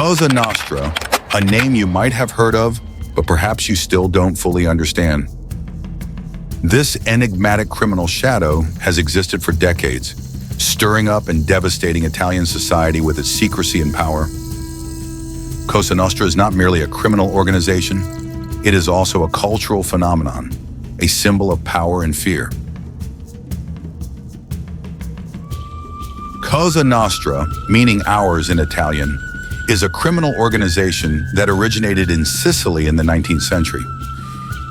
Cosa Nostra, a name you might have heard of, but perhaps you still don't fully understand. This enigmatic criminal shadow has existed for decades, stirring up and devastating Italian society with its secrecy and power. Cosa Nostra is not merely a criminal organization, it is also a cultural phenomenon, a symbol of power and fear. Cosa Nostra, meaning ours in Italian, is a criminal organization that originated in Sicily in the 19th century.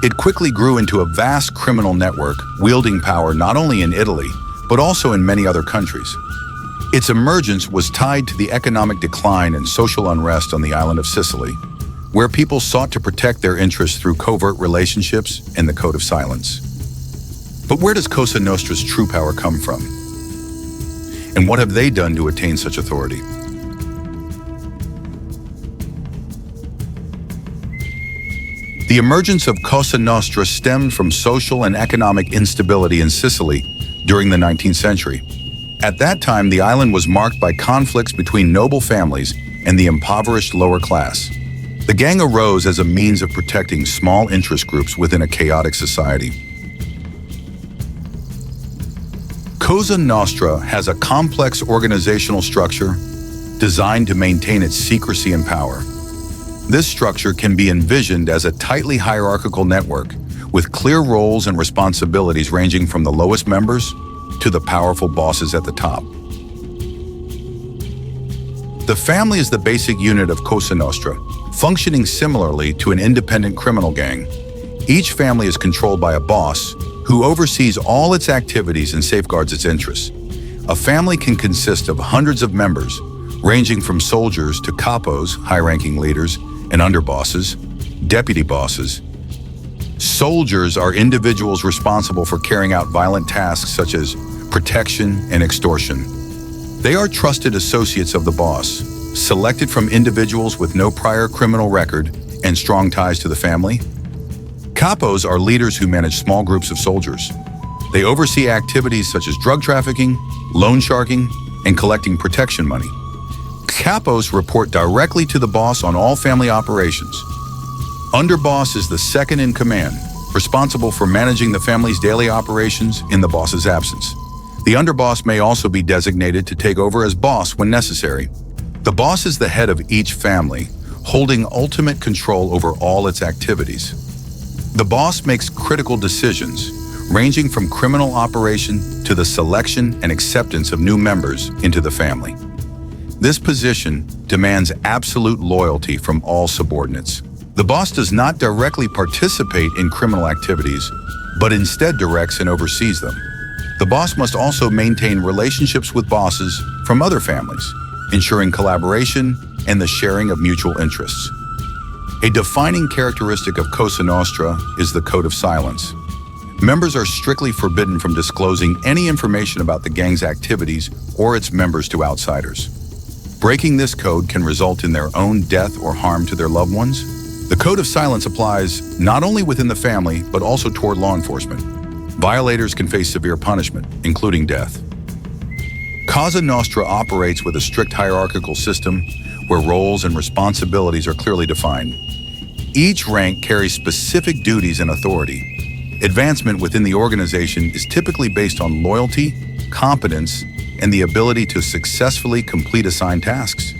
It quickly grew into a vast criminal network, wielding power not only in Italy, but also in many other countries. Its emergence was tied to the economic decline and social unrest on the island of Sicily, where people sought to protect their interests through covert relationships and the code of silence. But where does Cosa Nostra's true power come from? And what have they done to attain such authority? The emergence of Cosa Nostra stemmed from social and economic instability in Sicily during the 19th century. At that time, the island was marked by conflicts between noble families and the impoverished lower class. The gang arose as a means of protecting small interest groups within a chaotic society. Cosa Nostra has a complex organizational structure designed to maintain its secrecy and power. This structure can be envisioned as a tightly hierarchical network with clear roles and responsibilities ranging from the lowest members to the powerful bosses at the top. The family is the basic unit of Cosa Nostra, functioning similarly to an independent criminal gang. Each family is controlled by a boss who oversees all its activities and safeguards its interests. A family can consist of hundreds of members, ranging from soldiers to capos, high-ranking leaders, and underbosses, deputy bosses. Soldiers are individuals responsible for carrying out violent tasks such as protection and extortion. They are trusted associates of the boss, selected from individuals with no prior criminal record and strong ties to the family. Capos are leaders who manage small groups of soldiers. They oversee activities such as drug trafficking, loan sharking, and collecting protection money. Capos report directly to the boss on all family operations. Underboss is the second in command, responsible for managing the family's daily operations in the boss's absence. The underboss may also be designated to take over as boss when necessary. The boss is the head of each family, holding ultimate control over all its activities. The boss makes critical decisions, ranging from criminal operation to the selection and acceptance of new members into the family. This position demands absolute loyalty from all subordinates. The boss does not directly participate in criminal activities, but instead directs and oversees them. The boss must also maintain relationships with bosses from other families, ensuring collaboration and the sharing of mutual interests. A defining characteristic of Cosa Nostra is the code of silence. Members are strictly forbidden from disclosing any information about the gang's activities or its members to outsiders. Breaking this code can result in their own death or harm to their loved ones. The code of silence applies not only within the family, but also toward law enforcement. Violators can face severe punishment, including death. Cosa Nostra operates with a strict hierarchical system where roles and responsibilities are clearly defined. Each rank carries specific duties and authority. Advancement within the organization is typically based on loyalty, competence, and the ability to successfully complete assigned tasks.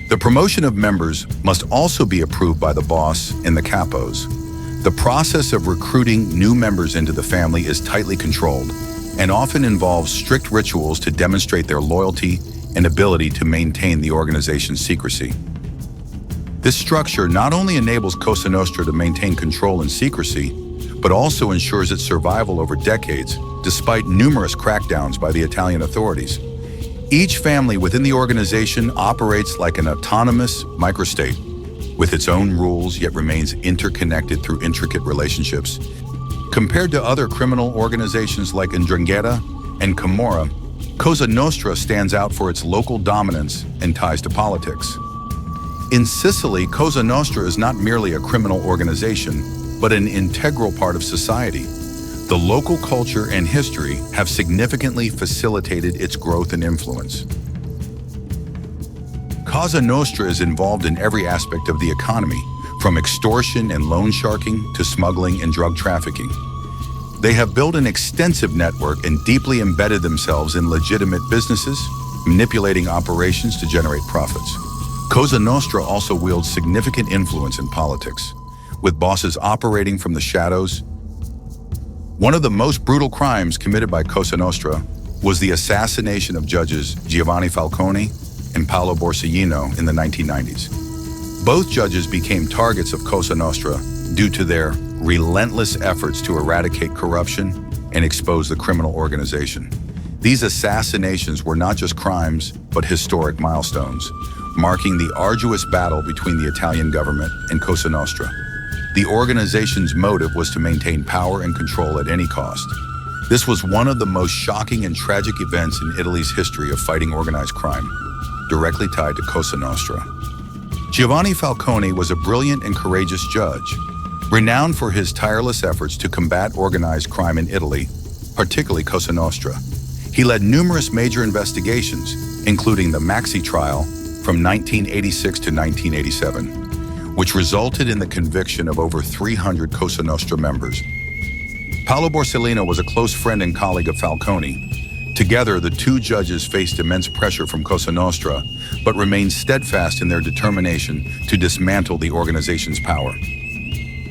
The promotion of members must also be approved by the boss and the capos. The process of recruiting new members into the family is tightly controlled and often involves strict rituals to demonstrate their loyalty and ability to maintain the organization's secrecy. This structure not only enables Cosa Nostra to maintain control and secrecy, but also ensures its survival over decades, despite numerous crackdowns by the Italian authorities. Each family within the organization operates like an autonomous microstate, with its own rules yet remains interconnected through intricate relationships. Compared to other criminal organizations like 'Ndrangheta and Camorra, Cosa Nostra stands out for its local dominance and ties to politics. In Sicily, Cosa Nostra is not merely a criminal organization, but an integral part of society. The local culture and history have significantly facilitated its growth and influence. Cosa Nostra is involved in every aspect of the economy, from extortion and loan sharking to smuggling and drug trafficking. They have built an extensive network and deeply embedded themselves in legitimate businesses, manipulating operations to generate profits. Cosa Nostra also wields significant influence in politics, with bosses operating from the shadows. One of the most brutal crimes committed by Cosa Nostra was the assassination of judges Giovanni Falcone and Paolo Borsellino in the 1990s. Both judges became targets of Cosa Nostra due to their relentless efforts to eradicate corruption and expose the criminal organization. These assassinations were not just crimes, but historic milestones, marking the arduous battle between the Italian government and Cosa Nostra. The organization's motive was to maintain power and control at any cost. This was one of the most shocking and tragic events in Italy's history of fighting organized crime, directly tied to Cosa Nostra. Giovanni Falcone was a brilliant and courageous judge, renowned for his tireless efforts to combat organized crime in Italy, particularly Cosa Nostra. He led numerous major investigations, including the Maxi trial from 1986 to 1987, which resulted in the conviction of over 300 Cosa Nostra members. Paolo Borsellino was a close friend and colleague of Falcone. Together, the two judges faced immense pressure from Cosa Nostra, but remained steadfast in their determination to dismantle the organization's power.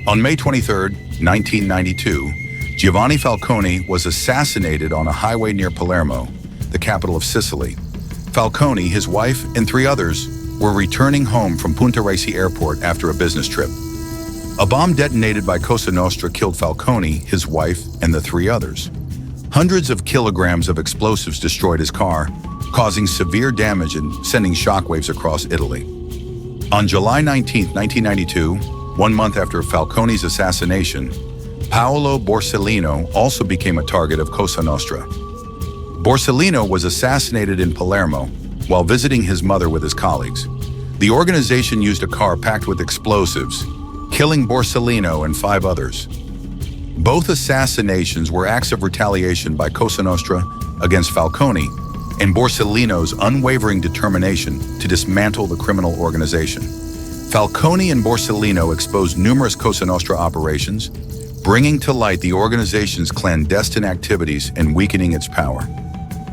On May 23, 1992, Giovanni Falcone was assassinated on a highway near Palermo, the capital of Sicily. Falcone, his wife, and 3 others were returning home from Punta Raisi Airport after a business trip. A bomb detonated by Cosa Nostra killed Falcone, his wife, and the 3 others. Hundreds of kilograms of explosives destroyed his car, causing severe damage and sending shockwaves across Italy. On July 19, 1992, 1 month after Falcone's assassination, Paolo Borsellino also became a target of Cosa Nostra. Borsellino was assassinated in Palermo while visiting his mother with his colleagues. The organization used a car packed with explosives, killing Borsellino and 5 others. Both assassinations were acts of retaliation by Cosa Nostra against Falcone and Borsellino's unwavering determination to dismantle the criminal organization. Falcone and Borsellino exposed numerous Cosa Nostra operations, bringing to light the organization's clandestine activities and weakening its power.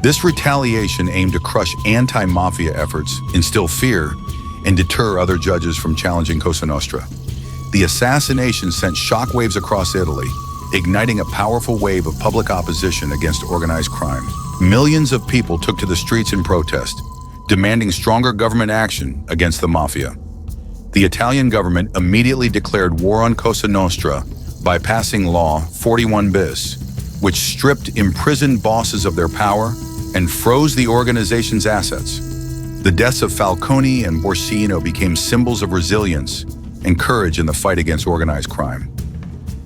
This retaliation aimed to crush anti-mafia efforts, instill fear, and deter other judges from challenging Cosa Nostra. The assassination sent shockwaves across Italy, igniting a powerful wave of public opposition against organized crime. Millions of people took to the streets in protest, demanding stronger government action against the Mafia. The Italian government immediately declared war on Cosa Nostra by passing Law 41 bis, which stripped imprisoned bosses of their power and froze the organization's assets. The deaths of Falcone and Borsellino became symbols of resilience and courage in the fight against organized crime.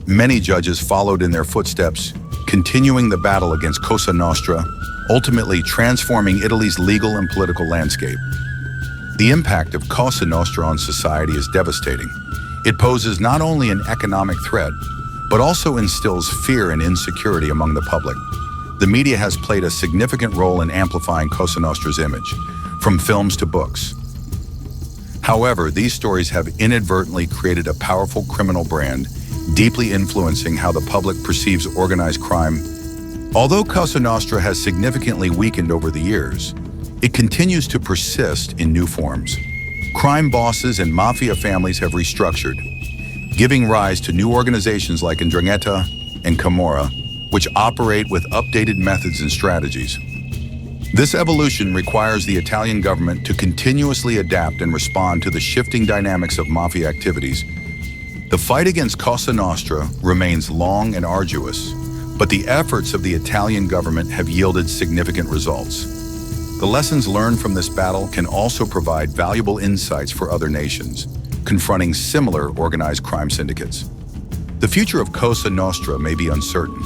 Many judges followed in their footsteps, continuing the battle against Cosa Nostra, ultimately transforming Italy's legal and political landscape. The impact of Cosa Nostra on society is devastating. It poses not only an economic threat, but also instills fear and insecurity among the public. The media has played a significant role in amplifying Cosa Nostra's image, from films to books. However, these stories have inadvertently created a powerful criminal brand, deeply influencing how the public perceives organized crime. Although Cosa Nostra has significantly weakened over the years, it continues to persist in new forms. Crime bosses and mafia families have restructured, giving rise to new organizations like 'Ndrangheta and Camorra, which operate with updated methods and strategies. This evolution requires the Italian government to continuously adapt and respond to the shifting dynamics of mafia activities. The fight against Cosa Nostra remains long and arduous, but the efforts of the Italian government have yielded significant results. The lessons learned from this battle can also provide valuable insights for other nations, confronting similar organized crime syndicates. The future of Cosa Nostra may be uncertain,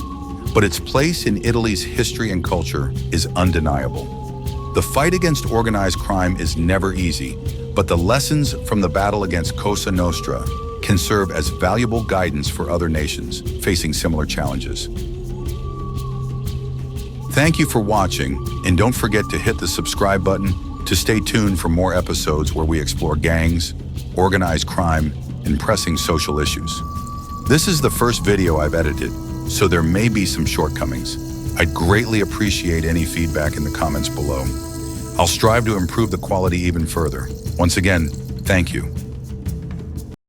but its place in Italy's history and culture is undeniable. The fight against organized crime is never easy, but the lessons from the battle against Cosa Nostra can serve as valuable guidance for other nations facing similar challenges. Thank you for watching, and don't forget to hit the subscribe button to stay tuned for more episodes where we explore gangs, organized crime, and pressing social issues. This is the first video I've edited, so there may be some shortcomings. I'd greatly appreciate any feedback in the comments below. I'll strive to improve the quality even further. Once again, thank you.